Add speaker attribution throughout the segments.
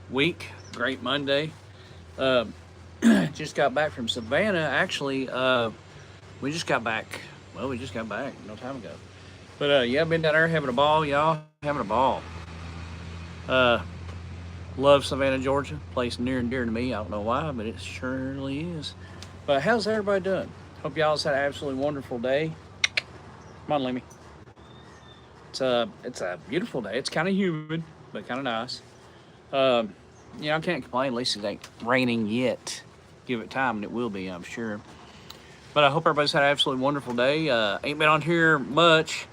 Speaker 1: week. Great Monday. Uh, just got back from Savannah. Actually, we just got back. Well, we just got back no time ago. But yeah, been down there having a ball, y'all. Having a ball. Uh, love Savannah, Georgia. Place near and dear to me. I don't know why, but it surely is. But how's everybody doing? Hope y'all's had an absolutely wonderful day. Come on, Lemmy. It's a beautiful day. It's kind of humid, but kind of nice. Um, I can't complain. At least it ain't raining yet. Give it time, and it will be, I'm sure. But I hope everybody's had an absolutely wonderful day. Ain't been on here much.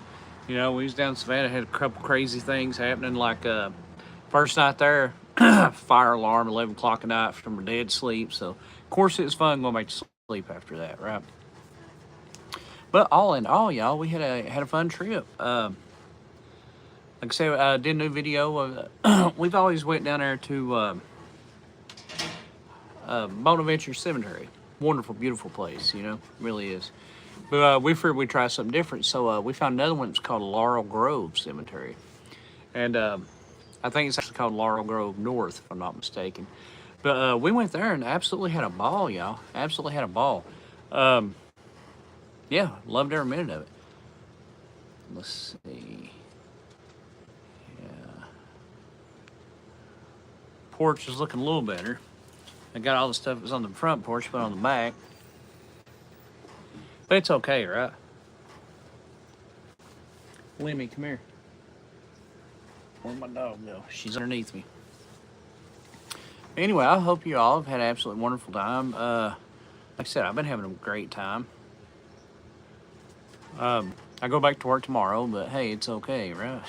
Speaker 1: We was down in Savannah, had a couple crazy things happening. Like first night there, fire alarm 11 o'clock at night from a dead sleep. So of course it was fun going back to sleep after that, right? But all in all, y'all, we had a fun trip. Like I said, I did a new video of. We've always went down there to Bonaventure Cemetery. Wonderful, beautiful place. Really is. But we figured we'd try something different, so we found another one that's called Laurel Grove Cemetery, and I think it's actually called Laurel Grove North, if I'm not mistaken. But we went there and absolutely had a ball, y'all. Absolutely had a ball. Um, yeah, loved every minute of it. Let's see. Yeah, porch is looking a little better. I got all the stuff that was on the front porch, but on the back. But it's okay, right? Lemmy, come here. Where'd my dog go? She's underneath me. Anyway, I hope you all have had an absolutely wonderful time. Like I said, I've been having a great time. I go back to work tomorrow, but hey, it's okay, right?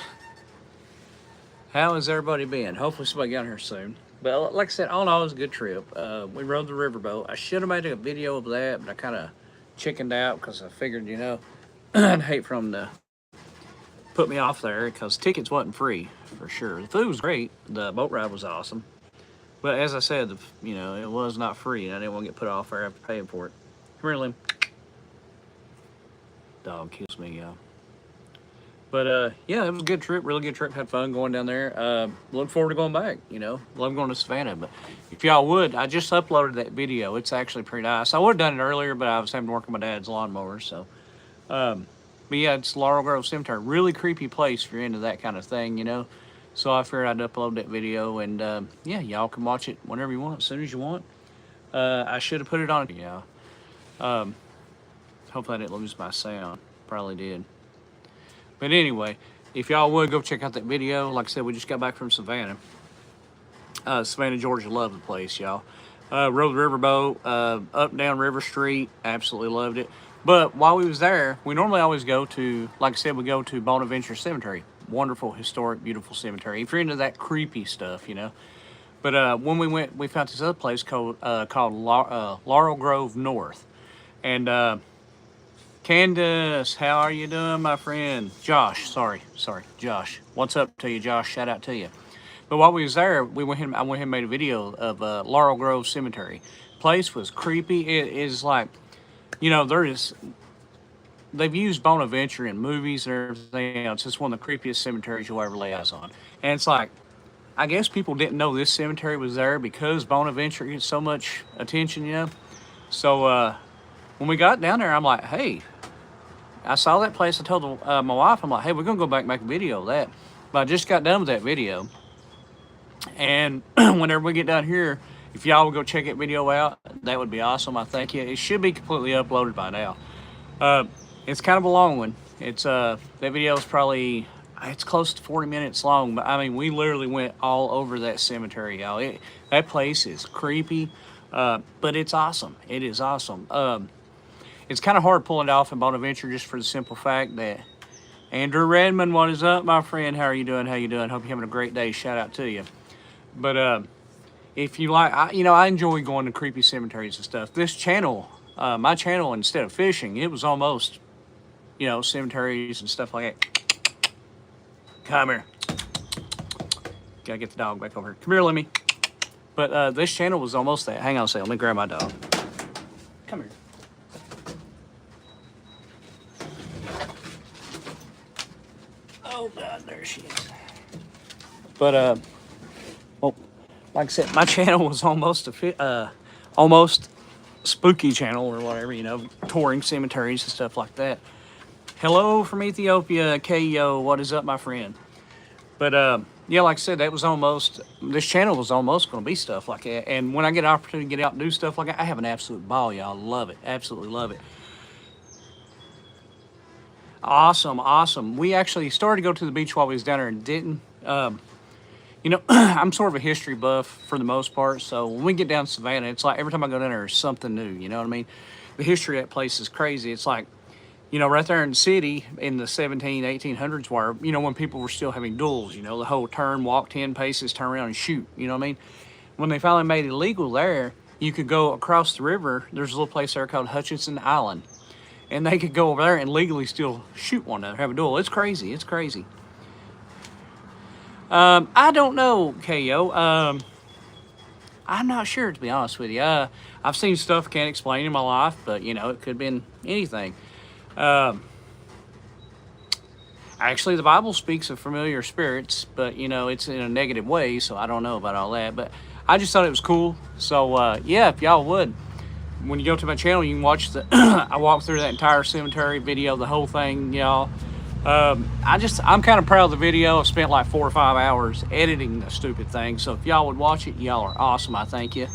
Speaker 1: How has everybody been? Hopefully somebody got here soon. But like I said, all in all, it was a good trip. We rode the riverboat. I should have made a video of that, but I kind of chickened out because I figured, I'd hate for them to put me off there because tickets wasn't free for sure. The food was great. The boat ride was awesome. But as I said, it was not free, and I didn't want to get put off there after paying for it. Come here, Lim. Dog kills me, y'all. But yeah, it was a good trip, really good trip. Had fun going down there. Look forward to going back. Love going to Savannah. But if y'all would, I just uploaded that video. It's actually pretty nice. I would have done it earlier, but I was having to work on my dad's lawnmower. So, but yeah, it's Laurel Grove Cemetery. Really creepy place if you're into that kind of thing. So I figured I'd upload that video, and yeah, y'all can watch it whenever you want, as soon as you want. I should have put it on. Yeah. Hopefully I didn't lose my sound. Probably did. But anyway, if y'all would go check out that video, like I said, we just got back from Savannah. Savannah, Georgia, love the place, y'all. Rode the riverboat, up and down River Street, absolutely loved it. But while we was there, we normally always go to, like I said, we go to Bonaventure Cemetery. Wonderful, historic, beautiful cemetery. If you're into that creepy stuff. But when we went, we found this other place called Laurel Grove North. And Candace, how are you doing, my friend? Josh, sorry, Josh. What's up to you, Josh? Shout out to you. But while we was there, I went ahead and made a video of Laurel Grove Cemetery. Place was creepy. It is like, they've used Bonaventure in movies and everything else. It's one of the creepiest cemeteries you'll ever lay eyes on. And it's like, I guess people didn't know this cemetery was there because Bonaventure gets so much attention. So when we got down there, I'm like, hey, I saw that place. I told my wife, I'm like, hey, we're going to go back and make a video of that. But I just got done with that video. And whenever we get down here, if y'all would go check that video out, that would be awesome. I think it should be completely uploaded by now. It's kind of a long one. That video is probably, it's close to 40 minutes long. But I mean, we literally went all over that cemetery, y'all. That place is creepy, but it's awesome. It is awesome. It's kind of hard pulling it off in Bonaventure just for the simple fact that Andrew Redmond, what is up, my friend? How are you doing? Hope you're having a great day. Shout out to you. But if you like, I enjoy going to creepy cemeteries and stuff. This channel, my channel, instead of fishing, it was almost, cemeteries and stuff like that. Come here. Gotta get the dog back over here. Come here, Lemmy. But this channel was almost that. Hang on a second. Let me grab my dog. Come here. Oh, God, there she is. But like I said, my channel was almost spooky channel or whatever, you know, touring cemeteries and stuff like that. Hello from Ethiopia, KO. What is up, my friend? But yeah, like I said, this channel was almost going to be stuff like that. And when I get an opportunity to get out and do stuff like that, I have an absolute ball, y'all. Love it. Absolutely love it. Awesome, awesome. We actually started to go to the beach while we was down there and didn't. You know, I'm sort of a history buff for the most part. So when we get down to Savannah, it's like every time I go down there, there's something new. You know what I mean? The history of that place is crazy. It's like, you know, right there in the city in the 1800s where, you know, when people were still having duels, you know, the whole turn, walk 10 paces, turn around and shoot, you know what I mean? When they finally made it illegal there, you could go across the river. There's a little place there called Hutchinson Island. And they could go over there and legally still shoot one another, have a duel. It's crazy. It's crazy. I don't know, KO. I'm not sure, to be honest with you. I've seen stuff I can't explain in my life, but, you know, it could have been anything. Actually, the Bible speaks of familiar spirits, but, you know, it's in a negative way, so I don't know about all that. But I just thought it was cool. So, yeah, if y'all would, when you go to my channel, you can watch the I walked through that entire cemetery video, the whole thing, y'all. I'm kind of proud of the video. I've spent like 4 or 5 hours editing the stupid thing. So if y'all would watch it, y'all are awesome. I thank you.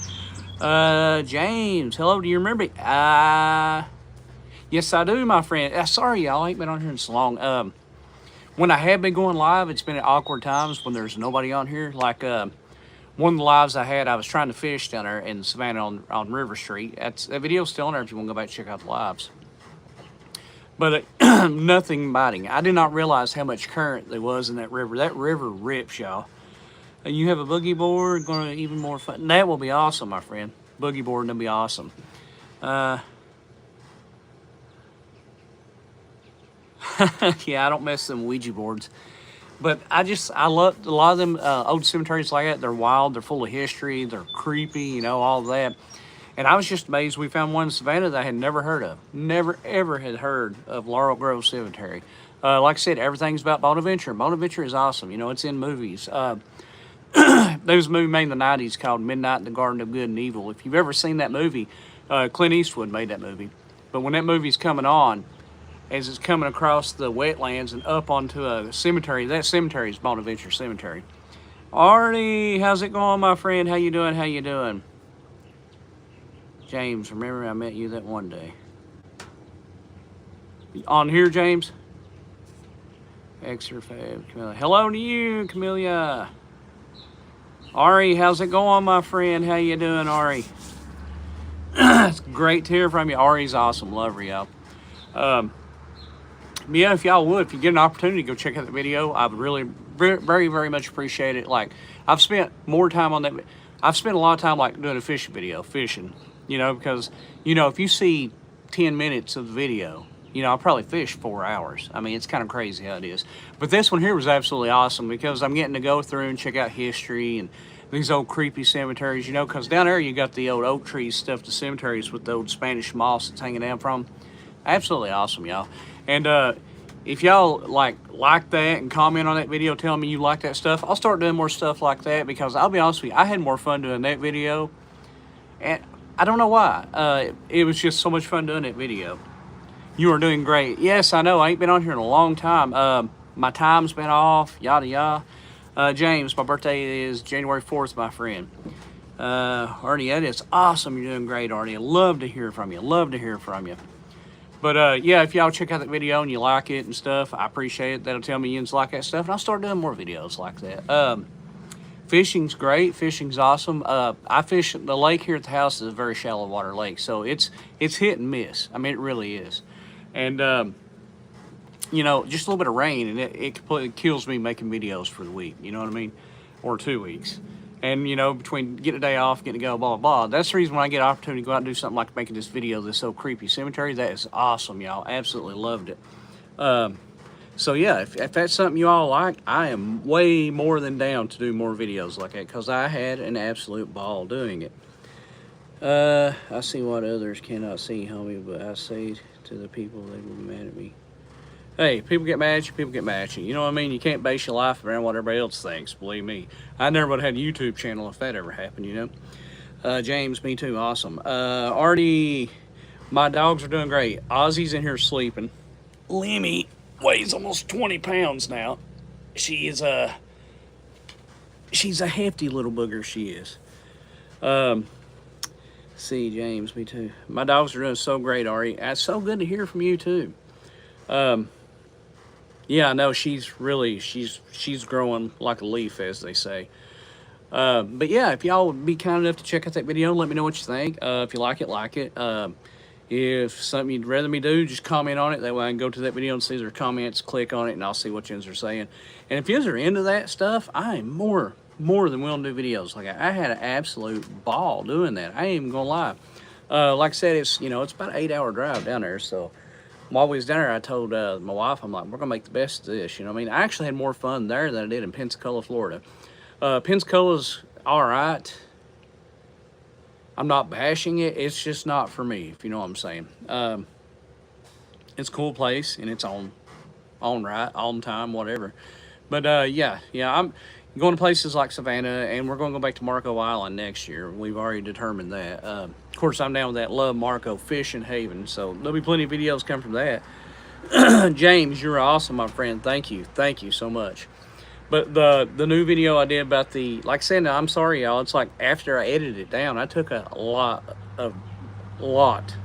Speaker 1: James, hello. Do you remember? Yes, I do, my friend. Sorry, y'all. I ain't been on here in so long. When I have been going live, it's been at awkward times when there's nobody on here. Like, one of the lives I had, I was trying to fish down there in Savannah on River Street. That video's still on there if you want to go back and check out the lives. But nothing biting. I did not realize how much current there was in that river. That river rips, y'all. You have a boogie board, going to even more fun. That will be awesome, my friend. Boogie board, that'll be awesome. Yeah, I don't mess with them Ouija boards. But I love a lot of them old cemeteries like that. They're wild, they're full of history, they're creepy, you know, all of that. And I was just amazed we found one in Savannah that I had never heard of. Never, ever had heard of Laurel Grove Cemetery. Like I said, everything's about Bonaventure. Bonaventure is awesome. You know, it's in movies. There was a movie made in the 90s called Midnight in the Garden of Good and Evil. If you've ever seen that movie, Clint Eastwood made that movie. But when that movie's coming on, as it's coming across the wetlands and up onto a cemetery, that cemetery is Bonaventure Cemetery. Artie, how's it going, my friend? How you doing? How you doing? James, remember I met you that one day. On here, James? Extra Fab, Camellia. Hello to you, Camellia. Ari, how's it going, my friend? How you doing, Ari? It's great to hear from you. Ari's awesome. Love her, y'all. Yeah, if y'all would, if you get an opportunity to go check out the video, I would really, very, very much appreciate it. Like, I've spent more time on that. I've spent a lot of time, like, doing a fishing video, you know, because, you know, if you see 10 minutes of the video, you know, I'll probably fish 4 hours. I mean, it's kind of crazy how it is. But this one here was absolutely awesome because I'm getting to go through and check out history and these old creepy cemeteries, you know, because down there you got the old oak trees stuff, the cemeteries with the old Spanish moss that's hanging down from. Absolutely awesome, y'all. And if y'all like that and comment on that video telling me you like that stuff, I'll start doing more stuff like that because I'll be honest with you, I had more fun doing that video. And I don't know why. It was just so much fun doing that video. You are doing great. Yes, I know. I ain't been on here in a long time. My time's been off, yada yada. James, my birthday is January 4th, my friend. Artie, that is awesome. You're doing great, Artie. I love to hear from you. Love to hear from you. But yeah, if y'all check out that video and you like it and stuff, I appreciate it. That'll tell me you like that stuff, and I'll start doing more videos like that. Fishing's great. Fishing's awesome. I fish the lake here at the house is a very shallow water lake, so it's hit and miss. I mean, it really is. And you know, just a little bit of rain, and it completely kills me making videos for the week. You know what I mean? Or 2 weeks. And, you know, between getting a day off, getting to go, blah, blah, blah. That's the reason when I get an opportunity to go out and do something like making this video, this so creepy cemetery, that is awesome, y'all. Absolutely loved it. So, yeah, if that's something you all like, I am way more than down to do more videos like that because I had an absolute ball doing it. I see what others cannot see, homie, but I say to the people they will be mad at me. Hey, people get mad at you, people get mad at you. You know what I mean? You can't base your life around what everybody else thinks, believe me. I never would have had a YouTube channel if that ever happened, you know? James, me too, awesome. Artie, my dogs are doing great. Ozzy's in here sleeping. Lemmy weighs almost 20 pounds now. She is she's a hefty little booger, she is. Um, see, James, me too. My dogs are doing so great, Ari. It's so good to hear from you too. Um, yeah, I know she's growing like a leaf, as they say. But yeah, if y'all would be kind enough to check out that video, let me know what you think. If you like it, like it. If something you'd rather me do, just comment on it. That way I can go to that video and see their comments, click on it, and I'll see what you are saying. And if you are into that stuff, I am more than willing to do videos. Like I had an absolute ball doing that. I ain't even gonna lie. Like I said, it's it's about an 8-hour drive down there. So while we was down there, I told my wife, I'm like, we're gonna make the best of this. You know what I mean? I actually had more fun there than I did in Pensacola, Florida. Pensacola's all right. I'm not bashing it. It's just not for me, if you know what I'm saying. It's a cool place and it's on right, on time, whatever. But yeah, I'm going to places like Savannah, and we're going to go back to Marco Island next year. We've already determined that. Of course, I'm down with that Love Marco Fishing Haven, so there'll be plenty of videos coming from that. James, you're awesome, my friend. Thank you so much. But the new video I did about the, like I said, I'm sorry, y'all. It's like after I edited it down, I took a lot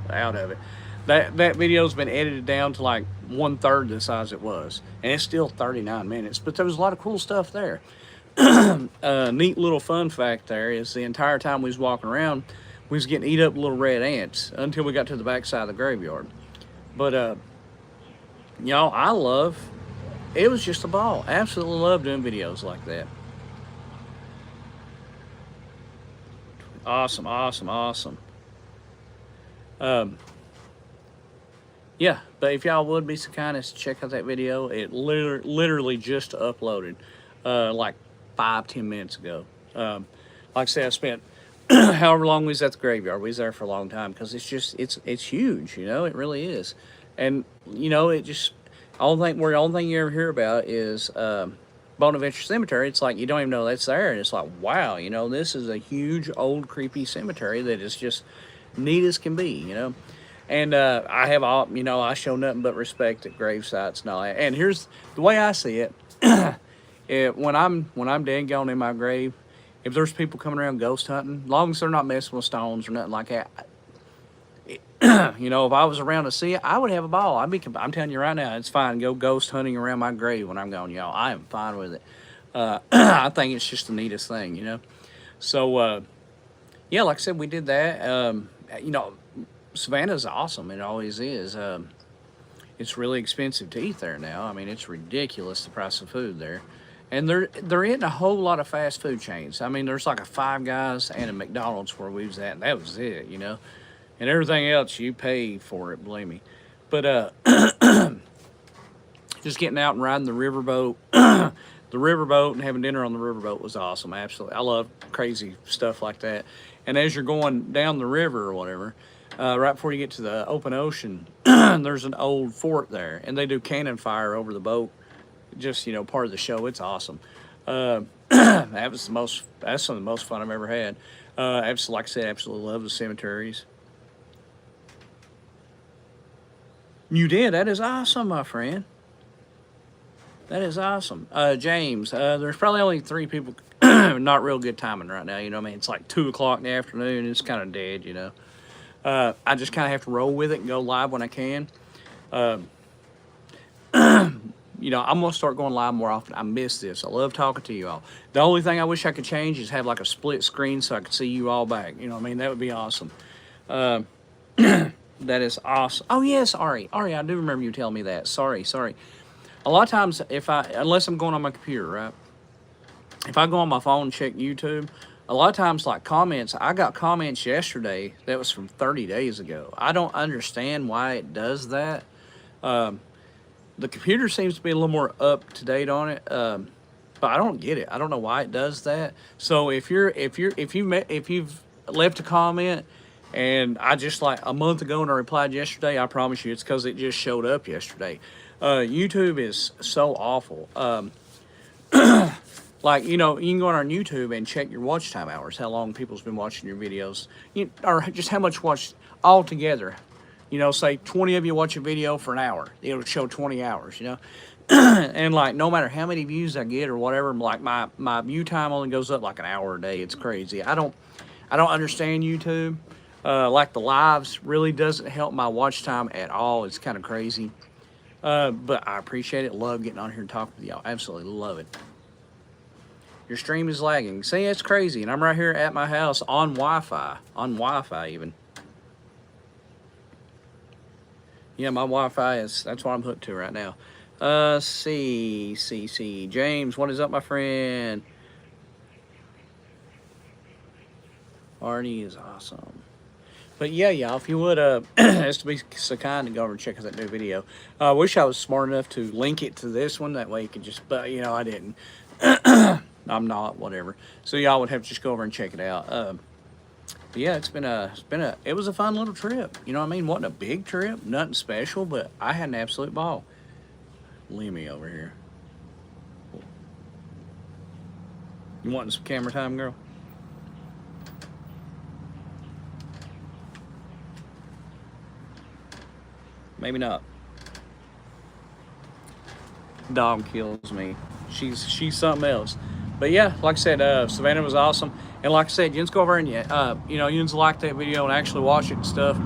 Speaker 1: out of it. That video's been edited down to like 1/3 the size it was, and it's still 39 minutes. But there was a lot of cool stuff there. Neat little fun fact there is the entire time we was walking around, we was getting eat up little red ants until we got to the backside of the graveyard. But y'all, it was just a ball. Absolutely love doing videos like that. Awesome. Yeah, but if y'all would be so kind as to check out that video, it literally just uploaded like 5-10 minutes ago. Like I said, I spent however long we was at the graveyard. We was there for a long time because it's huge, it really is. And it just, the only thing you ever hear about is Bonaventure Cemetery. It's like you don't even know that's there, and it's like, wow, this is a huge old creepy cemetery that is just neat as can be, And I have all, I show nothing but respect at grave sites and all that. And here's the way I see it: when I'm dead and gone in my grave, if there's people coming around ghost hunting, as long as they're not messing with stones or nothing like that, if I was around to see it, I would have a ball. I'm telling you right now, it's fine. Go ghost hunting around my grave when I'm gone, y'all. I am fine with it. I think it's just the neatest thing, So, yeah, like I said, we did that. Savannah's awesome. It always is. It's really expensive to eat there now. I mean, it's ridiculous, the price of food there. And there isn't a whole lot of fast food chains. I mean, there's like a Five Guys and a McDonald's where we was at, and that was it, And everything else, you pay for it, believe me. But just getting out and riding the riverboat, and having dinner on the riverboat was awesome. Absolutely, I love crazy stuff like that. And as you're going down the river or whatever, right before you get to the open ocean, there's an old fort there, and they do cannon fire over the boat. Just part of the show. It's awesome. That's some of the most fun I've ever had. Like I said, absolutely love the cemeteries. You did. That is awesome, my friend. That is awesome. James, there's probably only 3 people. Not real good timing right now. What I mean? It's like 2 o'clock in the afternoon. It's kind of dead, I just kind of have to roll with it and go live when I can. I'm going to start going live more often. I miss this. I love talking to you all. The only thing I wish I could change is have like a split screen so I could see you all back. You know what I mean? That would be awesome. That is awesome. Oh, yes, Ari, I do remember you telling me that. Sorry. A lot of times, unless I'm going on my computer, right? If I go on my phone and check YouTube, a lot of times, like comments, I got comments yesterday that was from 30 days ago. I don't understand why it does that. The computer seems to be a little more up to date on it, but I don't get it. I don't know why it does that. So if you've left a comment and I just like a month ago and I replied yesterday, I promise you it's because it just showed up yesterday. YouTube is so awful. Like, you know, you can go on YouTube and check your watch time hours, how long people's been watching your videos, or just how much watched altogether. You know, say 20 of you watch a video for an hour, it'll show 20 hours, you know. And like, no matter how many views I get or whatever, like my view time only goes up like an hour a day. It's crazy. I don't understand YouTube. Like the lives really doesn't help my watch time at all. It's kind of crazy. But I appreciate it. Love getting on here and talking with y'all. Absolutely love it. Your stream is lagging. See, it's crazy. And I'm right here at my house on Wi-Fi. On Wi-Fi even. Yeah, my Wi-Fi is, that's what I'm hooked to right now. See. James, what is up, my friend? Artie is awesome. But yeah, y'all, if you would, just to be so kind to go over and check out that new video. I wish I was smart enough to link it to this one. That way you could just, but you know, I didn't. I'm not, whatever. So y'all would have to just go over and check it out. But yeah, it was a fun little trip. You know what I mean? Wasn't a big trip, nothing special, but I had an absolute ball. Lemmy over here. You wanting some camera time, girl? Maybe not. Dog kills me. She's something else. But yeah, like I said, Savannah was awesome. And like I said, you just go over and you know, you just like that video and actually watch it and stuff.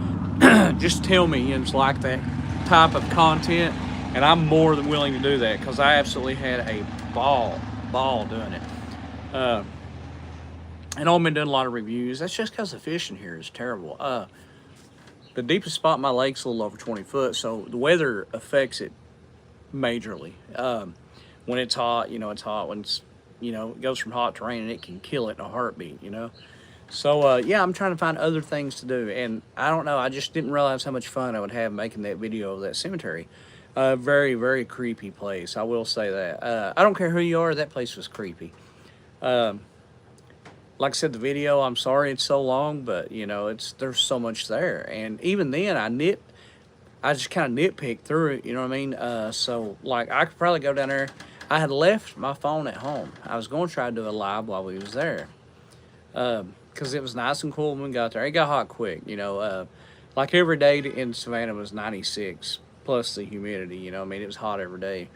Speaker 1: Just tell me you just like that type of content, and I'm more than willing to do that because I absolutely had a ball doing it. And I've been doing a lot of reviews. That's just because the fishing here is terrible. The deepest spot in my lake's a little over 20 foot, so the weather affects it majorly. When it's hot, you know, it's hot. When it's, you know, it goes from hot to rain, and it can kill it in a heartbeat, you know. So, yeah, I'm trying to find other things to do, and I don't know, I just didn't realize how much fun I would have making that video of that cemetery. Very, very creepy place, I will say that. I don't care who you are, that place was creepy. Like I said, the video, I'm sorry it's so long, but, you know, there's so much there. And even then, I just kind of nitpicked through it, you know what I mean? So, like, I could probably go down there. I had left my phone at home. I was going to try to do a live while we was there. Because it was nice and cool when we got there. It got hot quick, you know. Like, every day in Savannah was 96, plus the humidity, you know. I mean, it was hot every day.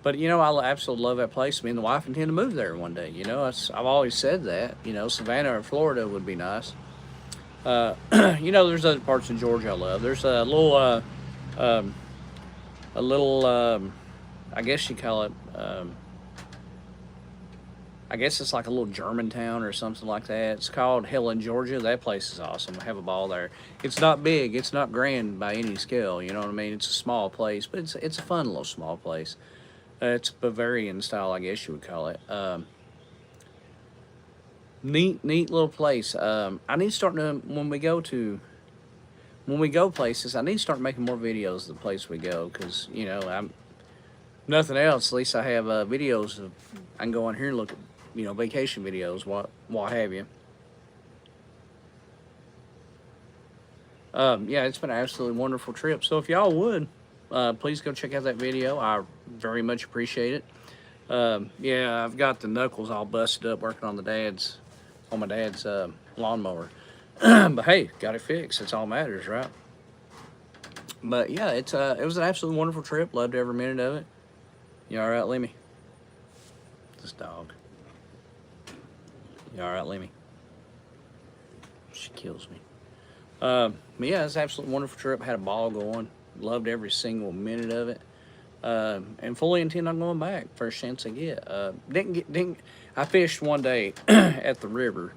Speaker 1: But, you know, I absolutely love that place. Me and the wife intend to move there one day, you know. I've always said that. You know, Savannah or Florida would be nice. You know, there's other parts in Georgia I love. There's a little, I guess you call it, I guess it's like a little Germantown or something like that. It's called Helen, Georgia. That place is awesome. I have a ball there. It's not big. It's not grand by any scale. You know what I mean? It's a small place, but it's a fun little small place. It's Bavarian style, I guess you would call it. Neat little place. I need to start doing, when we go places, I need to start making more videos of the place we go, because, you know, I'm nothing else. At least I have videos of, I can go on here and look at, you know, vacation videos, what have you. Yeah, it's been an absolutely wonderful trip. So if y'all would, please go check out that video. I very much appreciate it. Yeah, I've got the knuckles all busted up working on my dad's lawnmower. But hey, got it fixed. That's all that matters, right? But yeah, it was an absolutely wonderful trip. Loved every minute of it. You all right, Lemmy? This dog. You all right, Lemmy? She kills me. But yeah, it's an absolutely wonderful trip. Had a ball going. Loved every single minute of it. And fully intend on going back first chance I get. I fished one day at the river,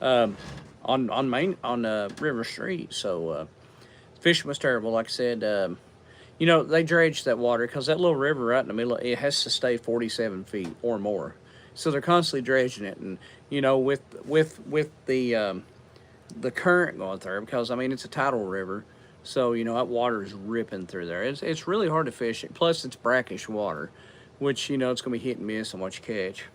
Speaker 1: on River Street. So fishing was terrible. Like I said, you know, they dredge that water because that little river right in the middle, it has to stay 47 feet or more. So they're constantly dredging it, and you know, with the current going through, because I mean it's a tidal river. So, you know, that water is ripping through there. It's really hard to fish it. Plus, it's brackish water, which, you know, it's going to be hit and miss on what you catch.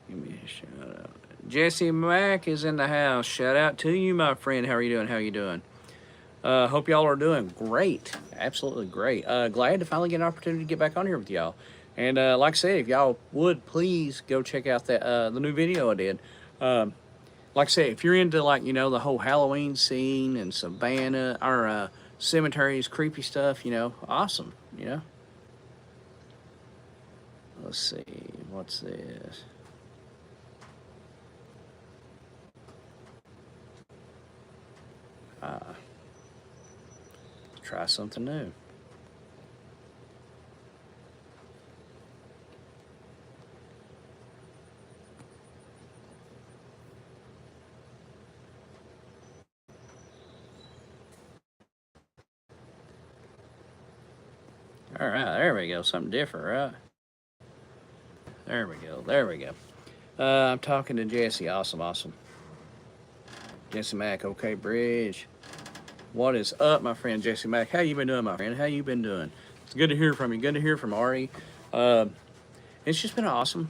Speaker 1: Give me a shout out. Jesse Mack is in the house. Shout out to you, my friend. How are you doing? How are you doing? Hope y'all are doing great. Absolutely great. Glad to finally get an opportunity to get back on here with y'all. And like I said, if y'all would please go check out that the new video I did. Um, like I said, if you're into like the whole Halloween scene and Savannah or cemeteries, creepy stuff, awesome. Let's see, what's this? Try something new. All right, there we go. Something different, right? There we go. There we go. I'm talking to Jesse. Awesome, awesome. Jesse Mack, OK Bridge. What is up, my friend Jesse Mack? How you been doing, my friend? How you been doing? It's good to hear from you. Good to hear from Ari. Uh, it's just been an awesome.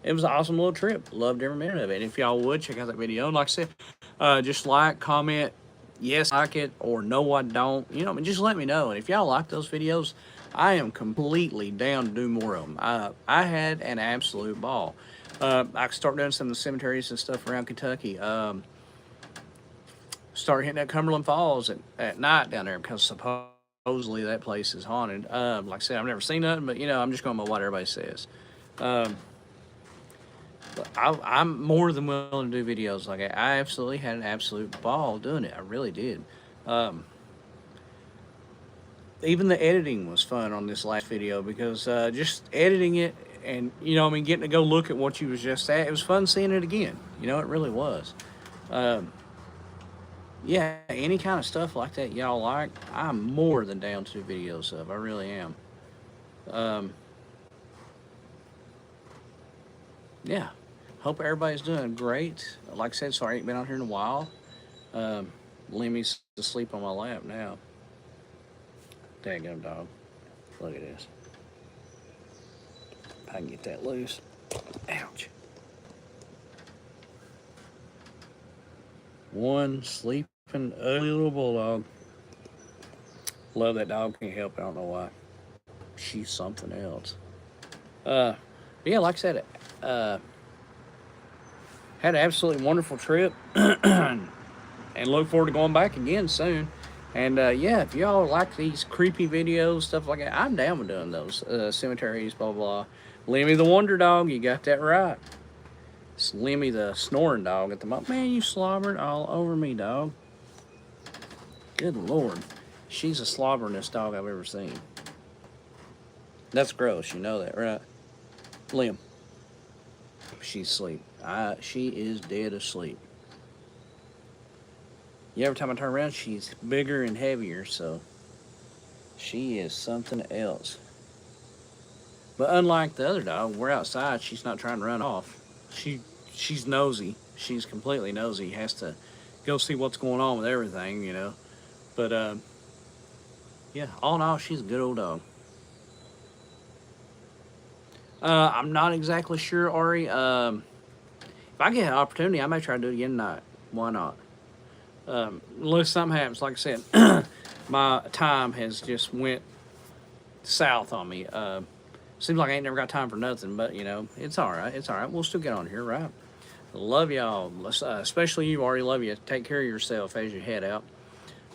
Speaker 1: It was an awesome little trip. Loved every minute of it. And if y'all would check out that video, and like I said, just like, comment, yes, I like it, or no, I don't. Just let me know. And if y'all like those videos, I am completely down to do more of them. I had an absolute ball. I could start doing some of the cemeteries and stuff around Kentucky. Start hitting at Cumberland Falls at night down there because supposedly that place is haunted. Like I said, I've never seen nothing, but I'm just going by what everybody says. But I'm more than willing to do videos like that. I absolutely had an absolute ball doing it. I really did. Even the editing was fun on this last video because just editing it and getting to go look at what you was just at. It was fun seeing it again. It really was. Yeah, any kind of stuff like that y'all like, I'm more than down to do videos of. I really am. Yeah, hope everybody's doing great. Like I said, sorry I ain't been out here in a while. Lemmy's asleep on my lap now. Daggum dog. Look at this. If I can get that loose. Ouch. One sleeping ugly little bulldog. Love that dog. Can't help it. I don't know why. She's something else. Yeah, like I said, had an absolutely wonderful trip, and look forward to going back again soon. And yeah, if y'all like these creepy videos, stuff like that, I'm down with doing those. Cemeteries, blah blah. Lemmy the Wonder Dog, you got that right. It's Lemmy the snoring dog at the moment. Man, you slobbered all over me, dog. Good Lord. She's the slobberingest dog I've ever seen. That's gross, you know that, right? Lim. She's asleep. She is dead asleep. Yeah, every time I turn around, she's bigger and heavier, so she is something else. But unlike the other dog, we're outside, she's not trying to run off. She's nosy. She's completely nosy. Has to go see what's going on with everything. But yeah, all in all, she's a good old dog. I'm not exactly sure, Ari. If I get an opportunity, I may try to do it again tonight. Why not? Unless something happens, like I said, my time has just went south on me. Seems like I ain't never got time for nothing, but it's all right. It's all right. We'll still get on here, right? Love y'all, especially you, Ari. Love you. Take care of yourself as you head out.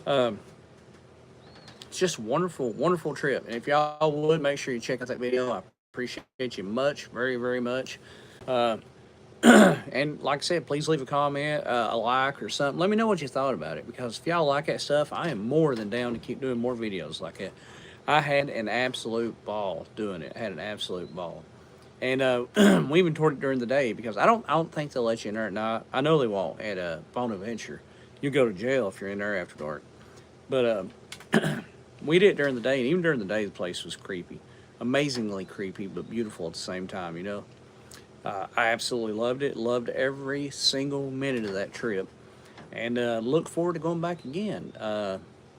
Speaker 1: It's just a wonderful, wonderful trip. And if y'all would, make sure you check out that video. I appreciate you much, very, very much. And like I said, please leave a comment, a like or something. Let me know what you thought about it, because if y'all like that stuff, I am more than down to keep doing more videos like that. I had an absolute ball doing it. I had an absolute ball. And we even toured it during the day, because I don't think they'll let you in there at night. I know they won't at Bonaventure. You go to jail if you're in there after dark. But we did it during the day, and even during the day, the place was creepy. Amazingly creepy, but beautiful at the same time, I absolutely loved it. Loved every single minute of that trip. And look forward to going back again.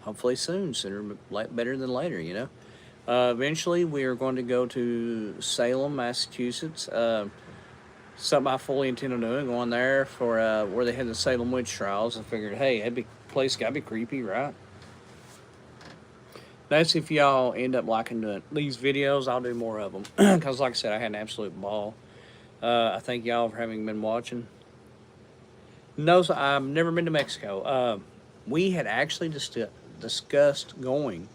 Speaker 1: Hopefully soon, sooner better than later, Eventually, we are going to go to Salem, Massachusetts. something I fully intend on doing, going there for where they had the Salem witch trials. I figured, hey, that place got to be creepy, right? That's if y'all end up liking these videos, I'll do more of them. Because, like I said, I had an absolute ball. I thank y'all for having been watching. No, so I've never been to Mexico. We had actually discussed going.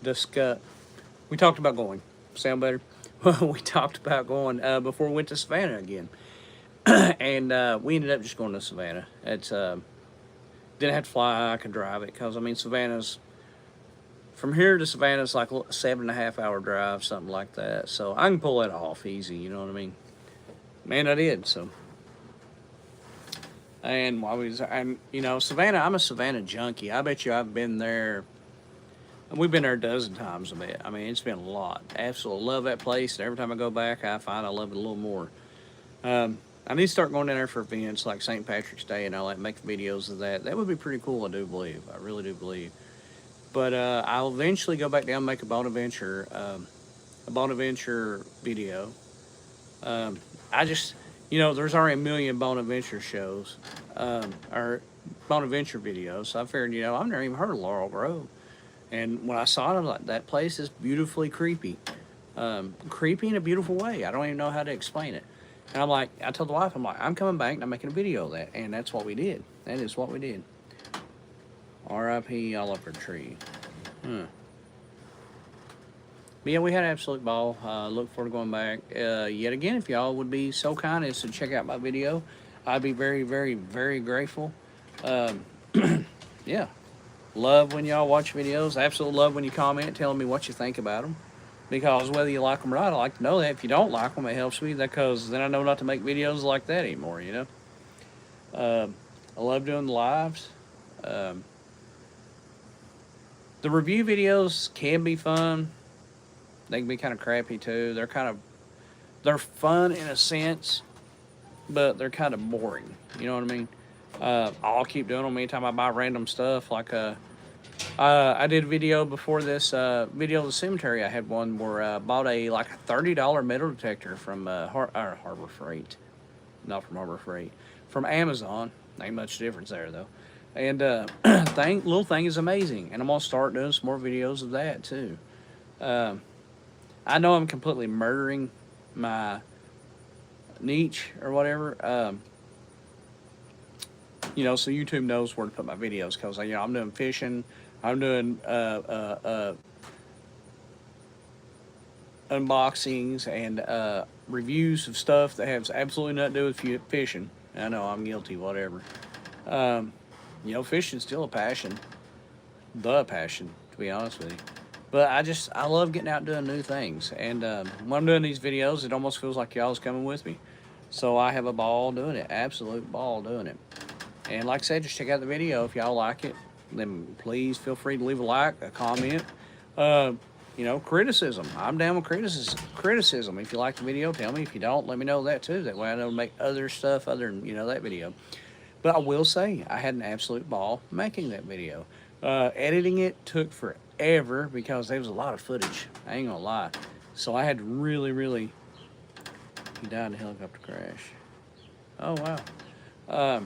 Speaker 1: We talked about going. Sound better? We talked about going before we went to Savannah again. And we ended up just going to Savannah. It's didn't have to fly. I could drive it because I mean Savannah's from here to Savannah is like a 7.5 hour drive, something like that. So I can pull that off easy. You know what I mean? Man, I did. So and Savannah. I'm a Savannah junkie. I bet you I've been there. We've been there a dozen times. I mean, it's been a lot. Absolutely love that place. Every time I go back, I find I love it a little more. I need to start going in there for events like St. Patrick's Day and all that, make videos of that. That would be pretty cool, I do believe. I really do believe. But I'll eventually go back down and make a Bonaventure video. I just, there's already a million Bonaventure shows, or Bonaventure videos. So I figured, I've never even heard of Laurel Grove. And when I saw it, I was like, that place is beautifully creepy. Creepy in a beautiful way. I don't even know how to explain it. And I told the wife, I'm coming back and I'm making a video of that. And that's what we did. That is what we did. R.I.P. Oliver Tree. But yeah, we had an absolute ball. Look forward to going back. Yet again, if y'all would be so kind as to check out my video, I'd be very, very, very grateful. Yeah. Love when y'all watch videos. Absolutely love when you comment telling me what you think about them. Because whether you like them or not, I like to know that. If you don't like them, it helps me because then I know not to make videos like that anymore, I love doing the lives. The review videos can be fun. They can be kind of crappy too. They're fun in a sense, but they're kind of boring. You know what I mean? I'll keep doing them anytime I buy random stuff. Like I did a video before this video of the cemetery. I had one where I bought a $30 metal detector from Harbor Freight, not from Harbor Freight, from Amazon. Ain't much difference there though. And little thing is amazing, and I'm gonna start doing some more videos of that too. I know I'm completely murdering my niche or whatever. So YouTube knows where to put my videos because I'm doing fishing, I'm doing unboxings and reviews of stuff that has absolutely nothing to do with fishing. I know I'm guilty, whatever. Fishing's still a passion, to be honest with you. But I love getting out and doing new things. And when I'm doing these videos, it almost feels like y'all's coming with me. So I have a ball doing it, absolute ball doing it. And like I said, just check out the video. If y'all like it, then please feel free to leave a like, a comment. Criticism. I'm down with criticism. If you like the video, tell me. If you don't, let me know that too. That way I know to make other stuff other than, that video. But I will say, I had an absolute ball making that video. Editing it took forever because there was a lot of footage. I ain't gonna lie. So I had to really... He died in a helicopter crash. Oh, wow.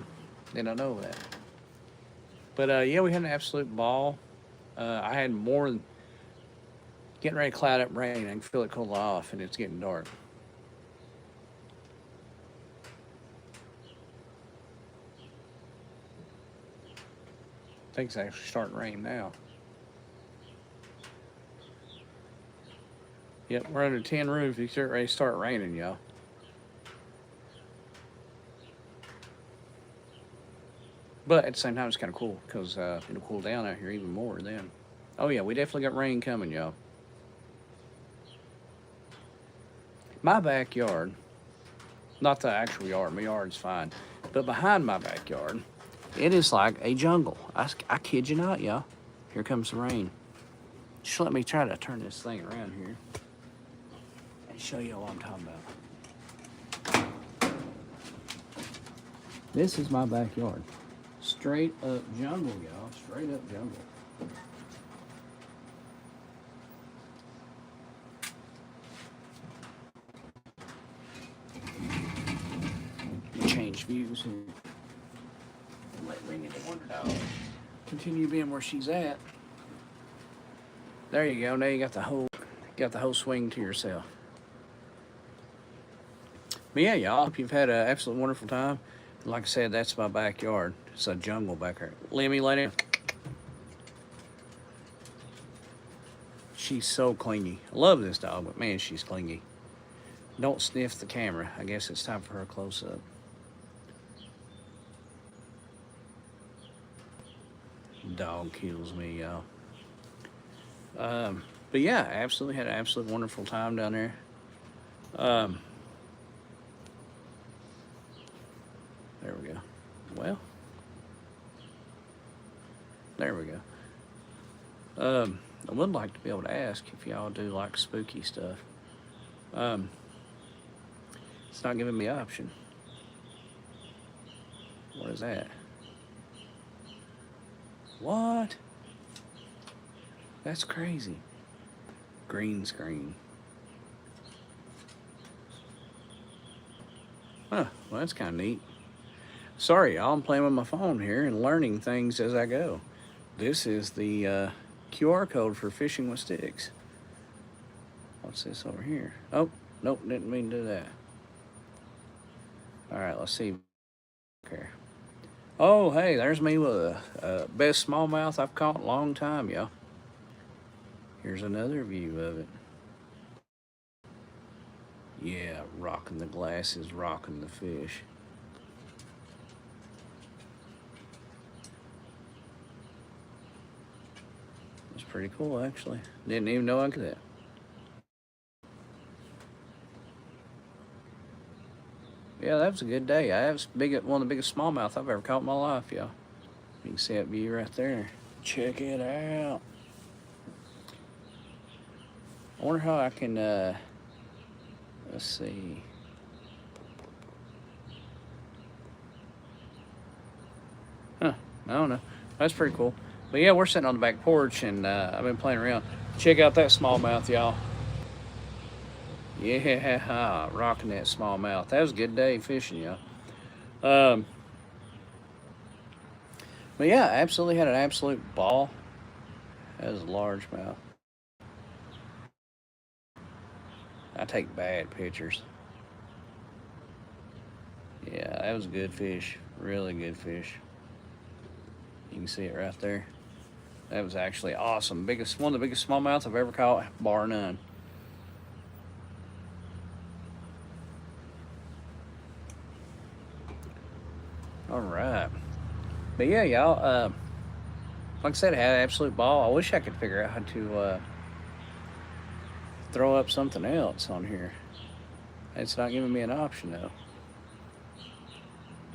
Speaker 1: Didn't know that. But yeah, we had an absolute ball. I had more than getting ready to cloud up rain. I can feel it cool off, and it's getting dark. I think it's actually starting to rain now. Yep, we're under 10 roof. It's ready to start raining, y'all. But at the same time, it's kind of cool because it'll cool down out here even more then. Oh, yeah, we definitely got rain coming, y'all. My backyard, not the actual yard, my yard's fine, but behind my backyard, it is like a jungle. I kid you not, y'all. Here comes the rain. Just let me try to turn this thing around here and show you what I'm talking about. This is my backyard. Straight up jungle, y'all. Straight up jungle. views here. Let Ringy the Wonder Dog continue being where she's at. There you go. Now you got the whole swing to yourself. But yeah, y'all, hope you've had an absolutely wonderful time. Like I said, that's my backyard. It's a jungle back there. Lemmy, lay down. She's so clingy. I love this dog, but man, she's clingy. Don't sniff the camera. I guess it's time for her close-up. Dog kills me, y'all. But yeah, absolutely had an absolute wonderful time down there. There we go. Well, there we go. I would like to be able to ask if y'all do like spooky stuff. It's not giving me an option. What is that? What? That's crazy. Green screen. Huh, well that's kind of neat. Sorry, y'all, I'm playing with my phone here and learning things as I go. This is the QR code for fishing with sticks. What's this over here? Oh, nope, didn't mean to do that. All right, let's see. Okay. Oh, hey, there's me with a best smallmouth I've caught in a long time, y'all. Here's another view of it. Yeah, rocking the glasses, rocking the fish. It's pretty cool, actually. Didn't even know I could do that. Yeah, that was a good day. I was one of the biggest smallmouth I've ever caught in my life, y'all. You can see that view right there. Check it out. I wonder how I can, let's see. Huh, I don't know. That's pretty cool. But yeah, we're sitting on the back porch and I've been playing around. Check out that smallmouth, y'all. Yeah, rocking that smallmouth. That was a good day fishing, y'all. But yeah, absolutely had an absolute ball. That was a largemouth. I take bad pictures. Yeah, that was a good fish. Really good fish. You can see it right there. That was actually awesome. One of the biggest smallmouths I've ever caught, bar none. All right. But yeah, y'all, like I said, I had an absolute ball. I wish I could figure out how to throw up something else on here. It's not giving me an option, though.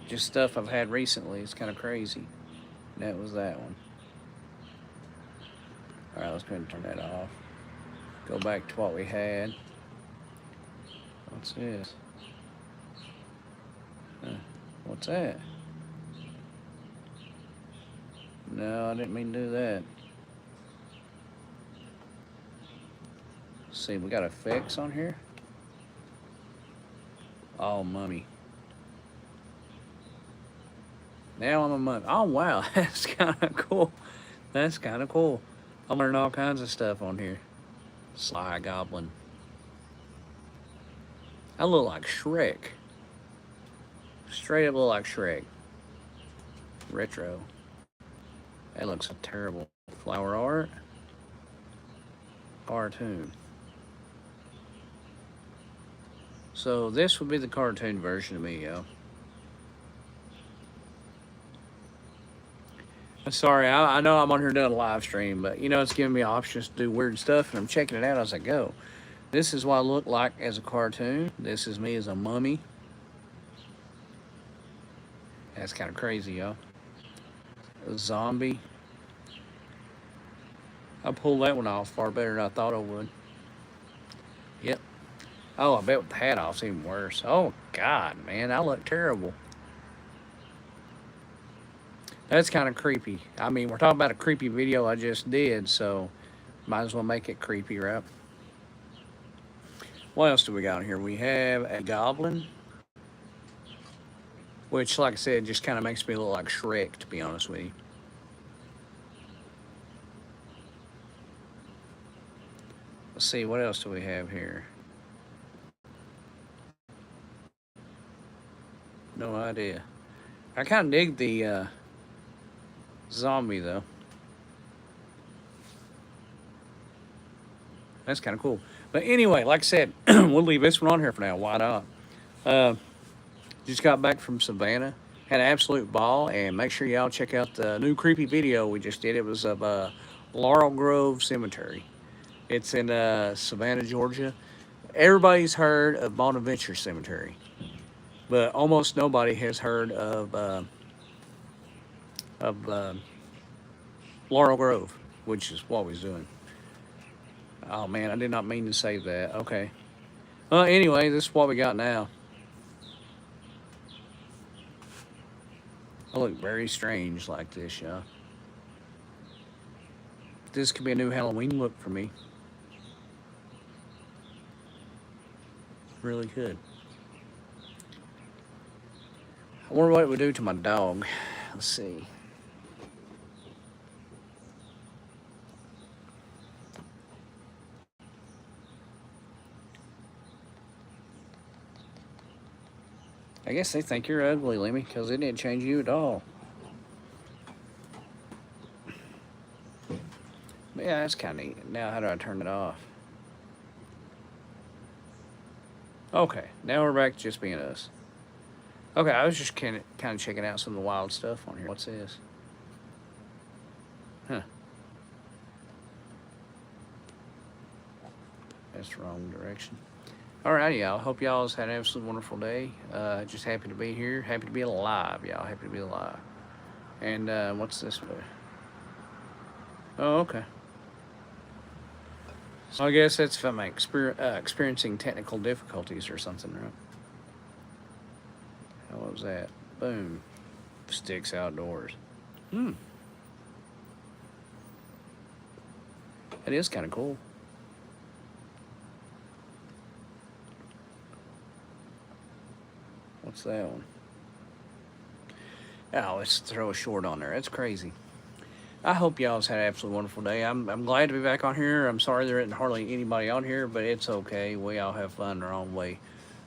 Speaker 1: Just stuff I've had recently. It's kind of crazy. That was that one. All right, let's go ahead and turn that off. Go back to what we had. What's this? What's that? No, I didn't mean to do that. Let's see, we got effects on here. Oh, mummy. Now I'm a mummy. Oh, wow, that's kind of cool. That's kind of cool. I'm learning all kinds of stuff on here. Sly Goblin. I look like Shrek. Straight up look like Shrek. Retro. That looks terrible. Flower art. Cartoon. So this would be the cartoon version of me, yo. Sorry, I know I'm on here doing a live stream, but you know, it's giving me options to do weird stuff, and I'm checking it out as I go. This is what I look like as a cartoon. This is me as a mummy. That's kind of crazy, y'all. A zombie. I pulled that one off far better than I thought I would. Yep. Oh, I bet with the hat off, it's even worse. Oh, God, man, I look terrible. That's kind of creepy. I mean, we're talking about a creepy video I just did, so might as well make it creepy, right? What else do we got here? We have a goblin. which, like I said, just kind of makes me look like Shrek, to be honest with you. Let's see, what else do we have here? No idea. I kind of dig the zombie, though. That's kind of cool. But anyway, like I said, we'll leave this one on here for now. Why not? Uh, just got back from Savannah. Had an absolute ball. And make sure y'all check out the new creepy video we just did. It was of Laurel Grove Cemetery. It's in Savannah, Georgia. Everybody's heard of Bonaventure Cemetery, but almost nobody has heard of Laurel Grove, which is what we're doing. Oh man, I did not mean to save that. Okay. Well, anyway, this is what we got now. I look very strange like this, y'all. This could be a new Halloween look for me. Really could. I wonder what it would do to my dog. Let's see. I guess they think you're ugly, Lemmy, because it didn't change you at all. But yeah, that's kind of neat. Now, how do I turn it off? Okay, now we're back to just being us. Okay, I was just kind of checking out some of the wild stuff on here. What's this? Huh. That's the wrong direction. Alrighty, y'all. Hope y'all's had an absolutely wonderful day. Just happy to be here. Happy to be alive, y'all. Happy to be alive. And what's this way? Oh, okay. So I guess that's if I'm experiencing technical difficulties or something, right? How was that? Boom. Sticks outdoors. Hmm. That is kind of cool. What's that one? Oh, let's throw a short on there. That's crazy. I hope y'all's had an absolutely wonderful day. I'm glad to be back on here. I'm sorry there isn't hardly anybody on here, but it's okay. We all have fun our own way.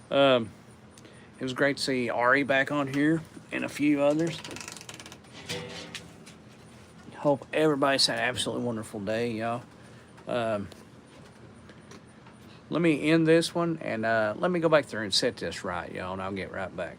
Speaker 1: It was great to see Ari back on here and a few others. Hope everybody's had an absolutely wonderful day, y'all. Let me end this one and let me go back there and set this right, y'all, and I'll get right back.